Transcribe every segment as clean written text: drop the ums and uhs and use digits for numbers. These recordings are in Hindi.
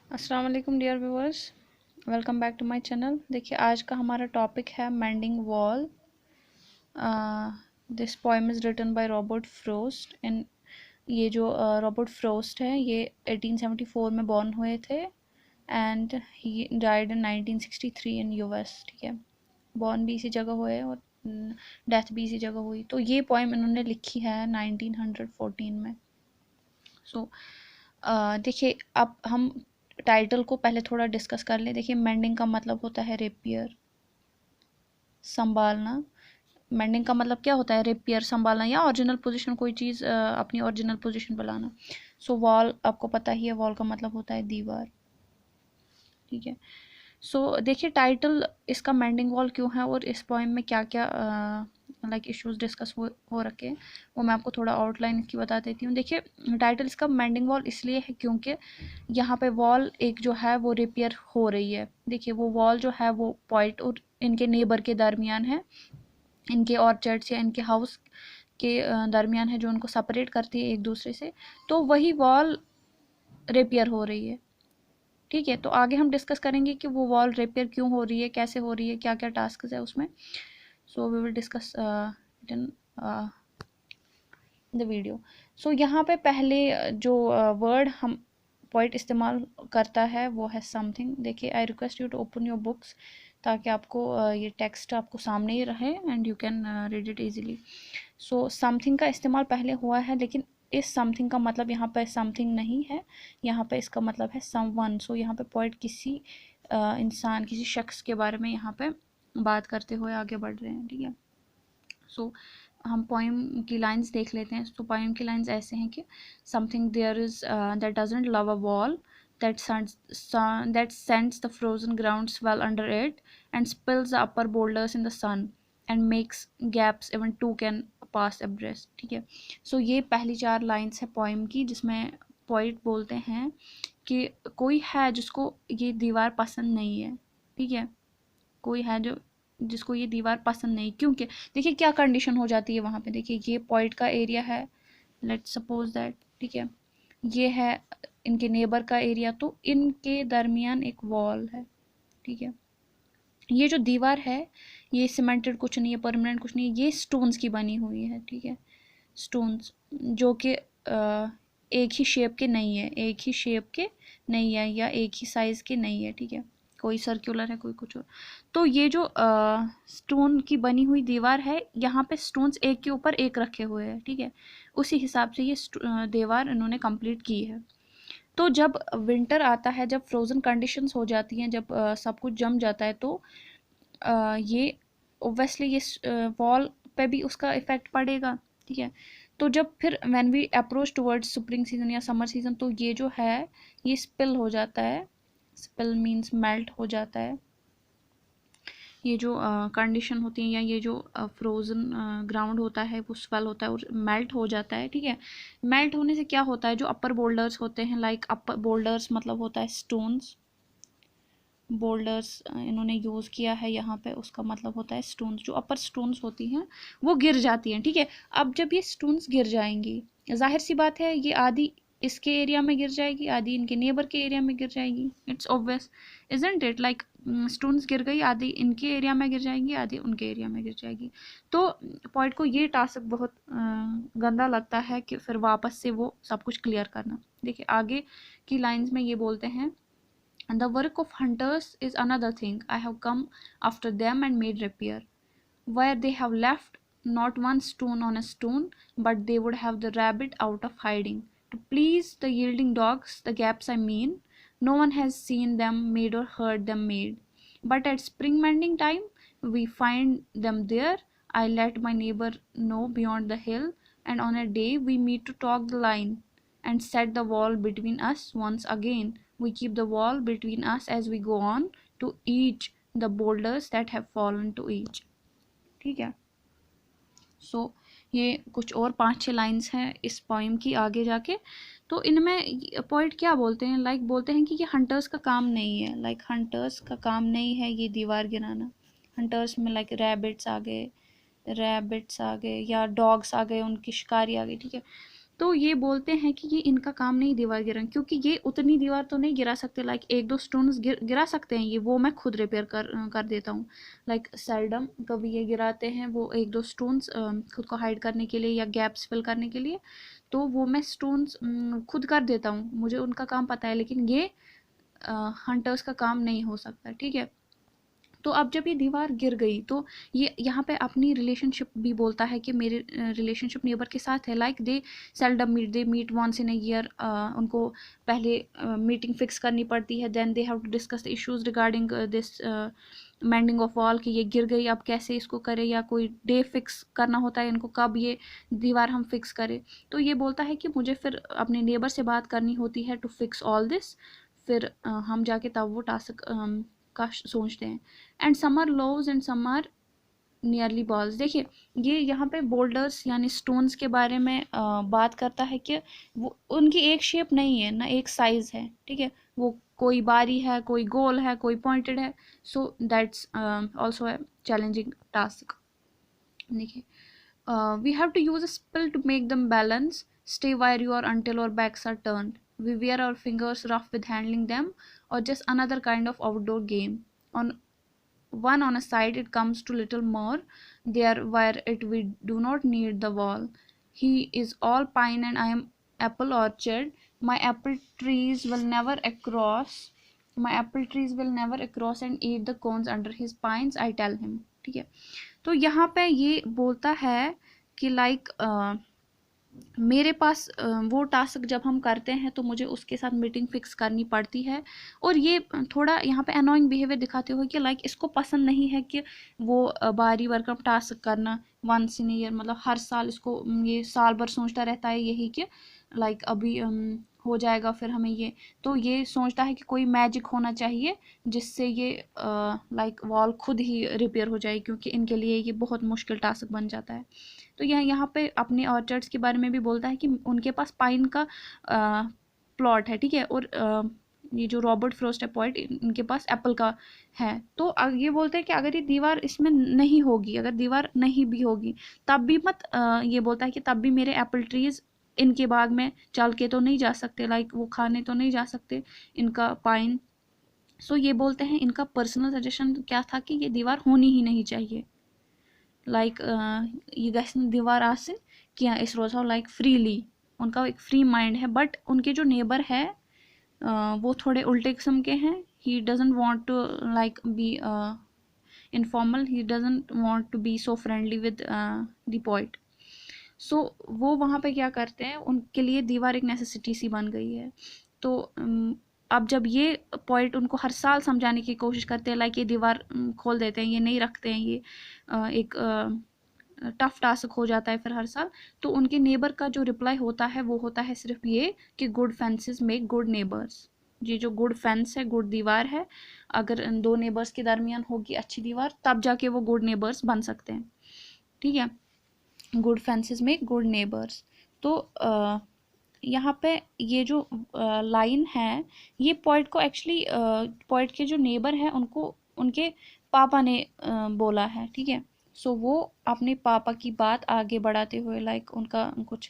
अस्सलाम वालेकुम dear viewers, welcome back to my channel. देखिए आज का हमारा टॉपिक है mending wall. This poem is written by Robert Frost. इन ये जो रॉबर्ट फ्रोस्ट है ये 1874 में बॉर्न हुए थे and he died in 1963 in US. ठीक है, बॉर्न भी इसी जगह हुए और डेथ भी इसी जगह हुई। तो ये पोएम इन्होंने लिखी है 1914 में। सो देखिए अब हम टाइटल को पहले थोड़ा डिस्कस कर लें। देखिए मेंडिंग का मतलब होता है रेपियर, संभालना। मेंडिंग का मतलब क्या होता है? रेपियर, संभालना या ओरिजिनल पोजीशन, कोई चीज़ अपनी ओरिजिनल पोजीशन पर लाना। सो वॉल आपको पता ही है, वॉल का मतलब होता है दीवार। ठीक है, सो देखिए टाइटल इसका मेंडिंग वॉल क्यों है और इस पोएम में क्या क्या इश्यूज डिस्कस हो रखे हैं वो मैं आपको थोड़ा आउटलाइन इसकी बता देती हूँ। देखिए टाइटल इसका मेंडिंग वॉल इसलिए है क्योंकि यहाँ पे वॉल एक जो है वो रिपेयर हो रही है। देखिए वो वॉल जो है वो पॉइंट और इनके नेबर के दरमियान है, इनके ऑर्चर्ड्स या इनके हाउस के दरमियान है, जो उनको सेपरेट करती है एक दूसरे से। तो वही वॉल रिपेयर हो रही है। ठीक है, तो आगे हम डिस्कस करेंगे कि वो वॉल रिपेयर क्यों हो रही है, कैसे हो रही है, क्या क्या टास्क है उसमें। So we will discuss it in the video. So यहाँ पे पहले जो वर्ड हम पोइट इस्तेमाल करता है वो है समथिंग। देखिए I request you to open your books ताकि आपको ये टेक्स्ट आपको सामने ही रहे and you can read it easily. So something का इस्तेमाल पहले हुआ है, लेकिन इस समथिंग का मतलब यहाँ पे समथिंग नहीं है, यहाँ पे इसका मतलब है समवन। सो यहाँ पे पोइट किसी इंसान, किसी शख्स के बारे में यहाँ पे बात करते हुए आगे बढ़ रहे हैं। ठीक है, सो हम पोएम की लाइंस देख लेते हैं। तो पोएम की लाइंस ऐसे हैं कि something there is that doesn't love a wall that sends the frozen ground swell under it and spills the upper boulders in the sun and makes gaps even two can pass abreast। ठीक है, सो ये पहली चार लाइंस है पोएम की, जिसमें पोइट बोलते हैं कि कोई है जिसको ये दीवार पसंद नहीं है। ठीक है, कोई है जो जिसको ये दीवार पसंद नहीं, क्योंकि देखिए क्या कंडीशन हो जाती है वहाँ पे। देखिए ये पॉइंट का एरिया है, लेट्स सपोज दैट। ठीक है, ये है इनके नेबर का एरिया, तो इनके दरमियान एक वॉल है। ठीक है, ये जो दीवार है ये सीमेंटेड कुछ नहीं है, परमानेंट कुछ नहीं है, ये स्टोन्स की बनी हुई है। ठीक है, स्टोन्स जो कि एक ही शेप के नहीं है, एक ही शेप के नहीं है या एक ही साइज़ के नहीं है। ठीक है, कोई सर्कुलर है, कोई कुछ और। तो ये जो स्टोन की बनी हुई दीवार है, यहाँ पे स्टोन्स एक के ऊपर एक रखे हुए हैं। ठीक है, उसी हिसाब से ये दीवार इन्होंने कंप्लीट की है। तो जब विंटर आता है, जब फ्रोज़न कंडीशंस हो जाती हैं, जब सब कुछ जम जाता है, तो ये ओब्वियसली ये वॉल पे भी उसका इफ़ेक्ट पड़ेगा। ठीक है, तो जब फिर when we approach towards spring season या समर सीजन, तो ये जो है ये स्पिल हो जाता है। स्पिल मींस मेल्ट हो जाता है। ये जो कंडीशन होती है या ये जो फ्रोज़न ग्राउंड होता है वो स्वेल होता है और मेल्ट हो जाता है। ठीक है, मेल्ट होने से क्या होता है, जो अपर बोल्डर्स होते हैं, लाइक अपर बोल्डर्स मतलब होता है स्टोन्स। बोल्डर्स इन्होंने यूज़ किया है यहाँ पे, उसका मतलब होता है स्टोन्स। जो अपर स्टोन्स होती हैं वो गिर जाती हैं। ठीक है, अब जब ये स्टोन्स गिर जाएंगी, जाहिर सी बात है ये आधी इसके एरिया में गिर जाएगी, आधी इनके नेबर के एरिया में गिर जाएगी। It's obvious, isn't it? Like stones गिर गई, आधी इनके एरिया में गिर जाएंगी, आधी उनके एरिया में गिर जाएगी। तो पॉइंट को ये टास्क बहुत गंदा लगता है कि फिर वापस से वो सब कुछ क्लियर करना। देखिए आगे की लाइन्स में ये बोलते हैं, and the work of hunters is another thing. I have come after them and made repair, where they have left not one stone on a stone, but they would have the rabbit out of hiding. To please the yielding dogs, the gaps I mean, no one has seen them made or heard them made. But at spring mending time, we find them there. I let my neighbor know beyond the hill, and on a day we meet to talk the line and set the wall between us once again. We keep the wall between us as we go on to each the boulders that have fallen to each. ठीक है, सो ये कुछ और 5-6 लाइन्स हैं इस पोइम की आगे जाके। तो इनमें पोइट क्या बोलते हैं, लाइक बोलते हैं कि ये हंटर्स का काम नहीं है, लाइक हंटर्स का काम नहीं है ये दीवार गिराना। हंटर्स में लाइक रैबिट्स आ गए या डॉग्स आ गए, उनकी शिकारी आ गई। ठीक है, तो ये बोलते हैं कि ये इनका काम नहीं दीवार गिरा, क्योंकि ये उतनी दीवार तो नहीं गिरा सकते, लाइक एक दो स्टोन्स गिरा सकते हैं ये, वो मैं खुद रिपेयर कर देता हूँ। लाइक सेल्डम कभी ये गिराते हैं वो एक दो स्टोन्स खुद को हाइड करने के लिए या गैप्स फिल करने के लिए, तो वो मैं स्टोन्स खुद कर देता हूँ, मुझे उनका काम पता है, लेकिन ये हंटर्स का काम नहीं हो सकता, ठीक है। तो अब जब ये दीवार गिर गई तो ये यहाँ पे अपनी रिलेशनशिप भी बोलता है कि मेरे रिलेशनशिप नेबर के साथ है, like they seldom meet, they meet once in a year, उनको पहले मीटिंग फिक्स करनी पड़ती है, then they have to discuss the issues regarding this mending of wall, कि ये गिर गई अब कैसे इसको करें, या कोई डे फिक्स करना होता है इनको कब ये दीवार हम फिक्स करें। तो ये बोलता है कि मुझे फिर अपने नेबर से बात करनी होती है टू फिक्स ऑल दिस, फिर हम जाके तब वो टास्क का सोचते हैं। And some are loaves and some are nearly balls. देखिए ये यहाँ पे बोल्डर्स यानी स्टोन्स के बारे में बात करता है कि वो उनकी एक शेप नहीं है ना एक साइज है, ठीक है, वो कोई बारी है, कोई गोल है, कोई पॉइंटेड है, सो दैट्स ऑल्सो है चैलेंजिंग टास्क। देखिए we have to use a spill to make them balance, stay where you are until our backs are turned, we wear our fingers rough with handling them, or just another kind of outdoor game. On one on a side it comes to little more, there where it we do not need the wall. He is all pine and I am apple orchard, my apple trees will never across, my apple trees will never across and eat the cones under his pines, I tell him, ठीक है। तो यहाँ पे ये बोलता है कि लाइक मेरे पास वो टास्क जब हम करते हैं तो मुझे उसके साथ मीटिंग फिक्स करनी पड़ती है, और ये थोड़ा यहाँ पे अनोइंग बिहेवियर दिखाते हुए कि लाइक इसको पसंद नहीं है कि वो बारी वर्कअप टास्क करना वंस इन ईयर, मतलब हर साल इसको ये साल भर सोचता रहता है यही कि लाइक अभी हो जाएगा फिर हमें ये, तो ये सोचता है कि कोई मैजिक होना चाहिए जिससे ये लाइक वॉल खुद ही रिपेयर हो जाए, क्योंकि इनके लिए ये बहुत मुश्किल टास्क बन जाता है। तो यहाँ पे अपने ऑर्चर्ड्स के बारे में भी बोलता है कि उनके पास पाइन का प्लॉट है, ठीक है, और ये जो रॉबर्ट फ्रॉस्ट है पोएट, इनके पास एप्पल का है। तो ये बोलते हैं कि अगर ये दीवार इसमें नहीं होगी, अगर दीवार नहीं भी होगी तब भी मत ये बोलता है कि तब भी मेरे एप्पल ट्रीज इनके बाग में चल के तो नहीं जा सकते, लाइक वो खाने तो नहीं जा सकते इनका पाइन। सो ये बोलते हैं इनका पर्सनल सजेशन क्या था कि ये दीवार होनी ही नहीं चाहिए, लाइक ये गैस दीवार आसिन क्या इस रोज़ा लाइक फ्रीली, उनका एक फ्री माइंड है। बट उनके जो नेबर है वो थोड़े उल्टे किस्म के हैं, he doesn't want to like be informal, he doesn't want to be so friendly with the poet. So वो वहाँ पे क्या करते हैं, उनके लिए दीवार एक नेसेसिटी सी बन गई है। तो अब जब ये पॉइंट उनको हर साल समझाने की कोशिश करते हैं, लाइक ये दीवार खोल देते हैं, ये नहीं रखते हैं, ये एक टफ टास्क हो जाता है फिर हर साल, तो उनके नेबर का जो रिप्लाई होता है वो होता है सिर्फ ये कि good fences make good neighbours. ये जो गुड फेंस है, गुड दीवार है, अगर दो नेबर्स के दरमियान होगी अच्छी दीवार तब जाके वो गुड नेबर्स बन सकते हैं, ठीक है, good fences make good neighbours. तो यहाँ पे ये जो लाइन है ये पोइट को एक्चुअली पोइट के जो नेबर हैं उनको उनके पापा ने बोला है, ठीक है। सो वो अपने पापा की बात आगे बढ़ाते हुए लाइक उनका कुछ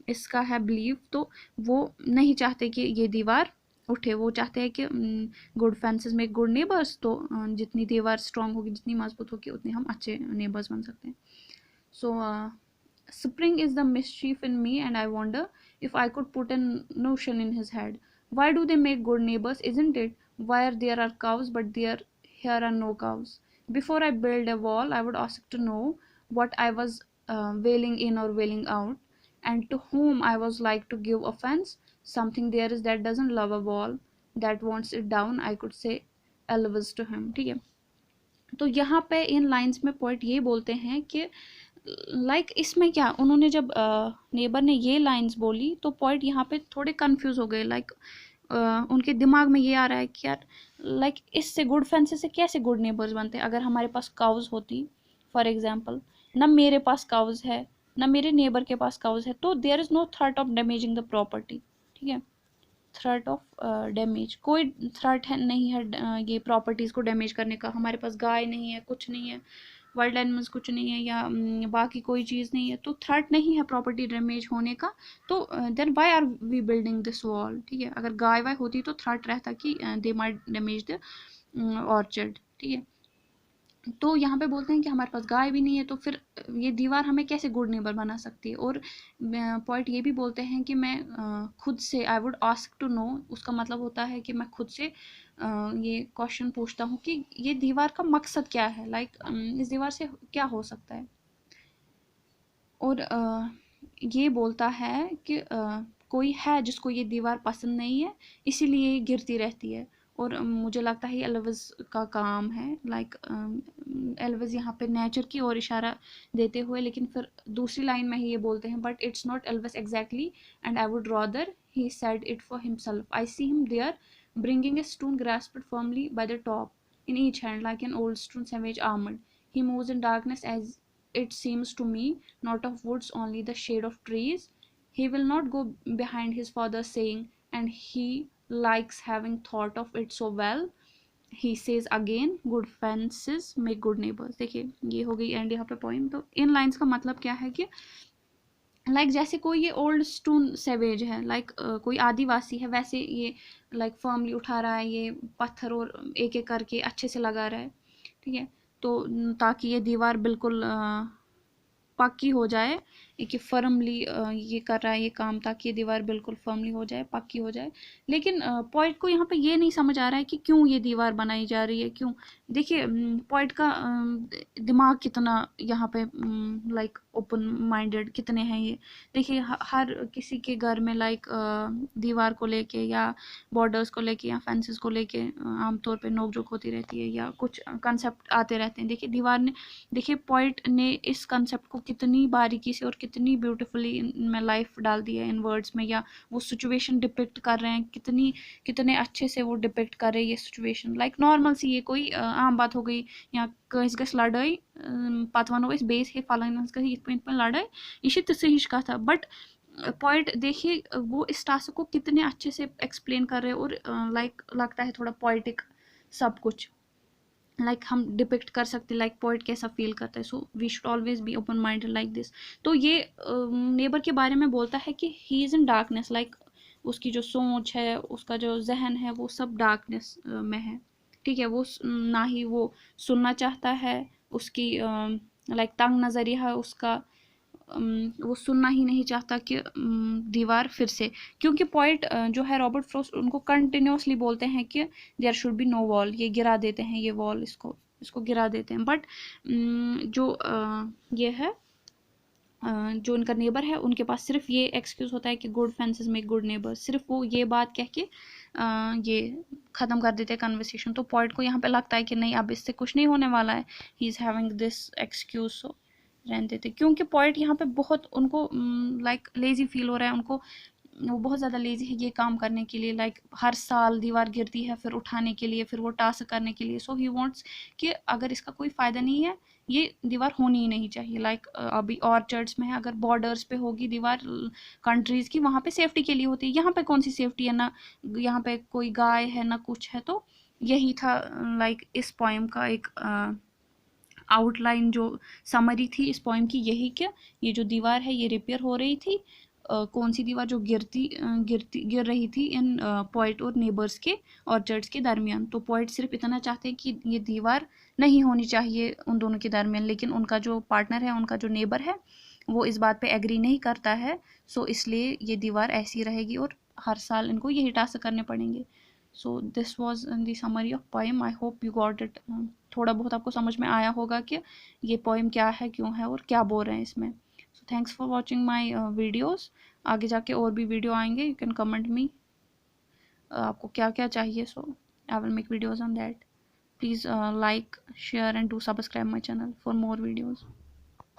इसका है बिलीव, तो वो नहीं चाहते कि ये दीवार उठे, वो चाहते हैं कि गुड फेंसेस में गुड नेबर्स, तो जितनी दीवार स्ट्रांग होगी जितनी मजबूत होगी उतने हम अच्छे नेबर्स बन सकते हैं। सो spring is the mischief in me and I wonder if I could put a notion in his head. Why do they make good neighbors, isn't it? Where there are cows but here are no cows. Before I build a wall, I would ask to know what I was wailing in or wailing out, and to whom I was like to give offense. Something there is that doesn't love a wall, that wants it down. I could say Elvis to him, ठीक है। तो यहाँ पे इन लाइंस में पोइट ये बोलते हैं कि लाइक इसमें क्या, उन्होंने जब नेबर ने ये लाइंस बोली तो पॉइंट यहाँ पे थोड़े कंफ्यूज हो गए, लाइक उनके दिमाग में ये आ रहा है कि यार लाइक इससे गुड फेंसेस से कैसे गुड नेबर्स बनते। अगर हमारे पास काउज होती फॉर एग्जांपल, ना मेरे पास काउज है ना मेरे नेबर के पास काउज है, तो there is no threat of damaging the property, ठीक है, थ्रेट ऑफ डैमेज, कोई थ्रेट है नहीं है ये प्रॉपर्टीज़ को डैमेज करने का, हमारे पास गाय नहीं है कुछ नहीं है, वाइल्ड एनिमल्स कुछ नहीं है या बाकी कोई चीज़ नहीं है, तो थ्रेट नहीं है प्रॉपर्टी डैमेज होने का, तो then why are we building this wall, ठीक है। अगर गाय वाय होती तो थ्रेट रहता कि they might damage the orchard, ठीक है। तो यहाँ पे बोलते हैं कि हमारे पास गाय भी नहीं है, तो फिर ये दीवार हमें कैसे गुड नेबर बना सकती है। और पॉइंट ये भी बोलते हैं कि मैं खुद से, I would ask to know, उसका मतलब होता है कि मैं खुद से ये क्वेश्चन पूछता हूँ कि ये दीवार का मकसद क्या है, लाइक इस दीवार से क्या हो सकता है। और ये बोलता है कि कोई है जिसको ये दीवार पसंद नहीं है, इसीलिए ये गिरती रहती है। और मुझे लगता है ये एल्विस का काम है, लाइक एल्विस यहाँ पे नेचर की ओर इशारा देते हुए, लेकिन फिर दूसरी लाइन में ही ये बोलते हैं, but it's not elves exactly and I would rather he said it for himself, I see him there bringing a stone grasped firmly by the top in each hand like an old stone savage armored. He moves in darkness as it seems to me, not of woods only the shade of trees. He will not go behind his father saying, and he likes having thought of it so well. He says again, good fences make good neighbors. देखिए ये हो गई एंड यहाँ पे पॉइंट। तो इन लाइंस का मतलब क्या है कि जैसे कोई ये ओल्ड स्टोन सेवेज है, कोई आदिवासी है, वैसे ये फर्मली उठा रहा है ये पत्थर और एक एक करके अच्छे से लगा रहा है, ठीक है। तो ताकि ये दीवार बिल्कुल पक्की हो जाए, कि फर्मली ये कर रहा है ये काम ताकि ये दीवार बिल्कुल फर्मली हो जाए, पक्की हो जाए। लेकिन पॉइंट को यहाँ पे ये नहीं समझ आ रहा है कि क्यों ये दीवार बनाई जा रही है, क्यों। देखिए पॉइंट का दिमाग कितना यहाँ पे ओपन माइंडेड कितने हैं ये। देखिए हर किसी के घर में दीवार को लेके या बॉर्डर्स को लेके या फेंसेस को लेके आमतौर पे नोकझोंक होती रहती है या कुछ कंसेप्ट आते रहते हैं। देखिए पॉइंट ने इस कंसेप्ट को कितनी बारीकी से और कितनी ब्यूटीफुली इनमें लाइफ डाल दी है इन वर्ड्स में, या वो सिचुएशन डिपिक्ट कर रहे हैं कितने अच्छे से वो डिपिक्ट कर रहे हैं ये सिचुएशन। नॉर्मल सी ये कोई आम बात हो गई, या कहीं गस लड़ाई पत वनो बेस हे फलानस लड़ाई, ये तसे हिश कथा। बट पॉइंट देखिए वो इस टास्क को कितने अच्छे से एक्सप्लेन कर रहे हैं, और लगता है थोड़ा पोइटिक सब कुछ, हम डिपिक्ट कर सकते पोइट कैसा फील करता है। So we should always be open minded like this. तो ये नेबर के बारे में बोलता है कि ही इज़ इन डार्कनेस, उसकी जो सोच है, उसका जो जहन है, वो सब डार्कनेस में है, ठीक है। वो ना ही वो सुनना चाहता है, उसकी तंग नज़रिया है उसका, वो सुनना ही नहीं चाहता कि दीवार फिर से, क्योंकि पॉइंट जो है रॉबर्ट फ्रॉस्ट उनको कंटिन्यूसली बोलते हैं कि there should be no wall, ये गिरा देते हैं ये वॉल, इसको गिरा देते हैं। बट जो ये है जो उनका नेबर है, उनके पास सिर्फ ये एक्सक्यूज़ होता है कि good fences make good neighbours, सिर्फ वो ये बात कह के ये ख़त्म कर देते हैं कन्वर्सेशन। तो पॉइंट को यहाँ पे लगता है कि नहीं अब इससे कुछ नहीं होने वाला है, he is having this excuse, so रहने देते। क्योंकि पॉइंट यहाँ पे बहुत उनको लेज़ी फील हो रहा है, उनको वो बहुत ज़्यादा लेज़ी है ये काम करने के लिए, हर साल दीवार गिरती है फिर उठाने के लिए, फिर वो टास्क करने के लिए। सो ही वांट्स कि अगर इसका कोई फ़ायदा नहीं है, ये दीवार होनी ही नहीं चाहिए। अभी ऑर्चर्ड्स में है, अगर बॉर्डर्स पे होगी दीवार कंट्रीज़ की, वहाँ पे सेफ्टी के लिए होती है, यहाँ पे कौन सी सेफ्टी है, ना यहाँ पे कोई गाय है ना कुछ है। तो यही था इस पोएम का एक आउटलाइन, जो समरी थी इस पोएम की, यही कि ये जो दीवार है ये रिपेयर हो रही थी। कौन सी दीवार, जो गिर रही थी इन पॉइंट और नेबर्स के ऑर्चर्ड्स के दरमियान। तो पॉइंट सिर्फ इतना चाहते हैं कि ये दीवार नहीं होनी चाहिए उन दोनों के दरमियान, लेकिन उनका जो पार्टनर है, उनका जो नेबर है, वो इस बात पे एग्री नहीं करता है। सो इसलिए ये दीवार ऐसी रहेगी और हर साल इनको यही टास्क करने पड़ेंगे। So this was the summary of poem, I hope you got it. थोड़ा बहुत आपको समझ में आया होगा कि ये पोएम क्या है, क्यों है और क्या बोल रहे हैं इसमें। So thanks for watching my videos. आगे जाके और भी वीडियो आएंगे, यू कैन कमेंट मी आपको क्या क्या चाहिए, so I will make videos on that. Please like, share and do subscribe my channel for more videos.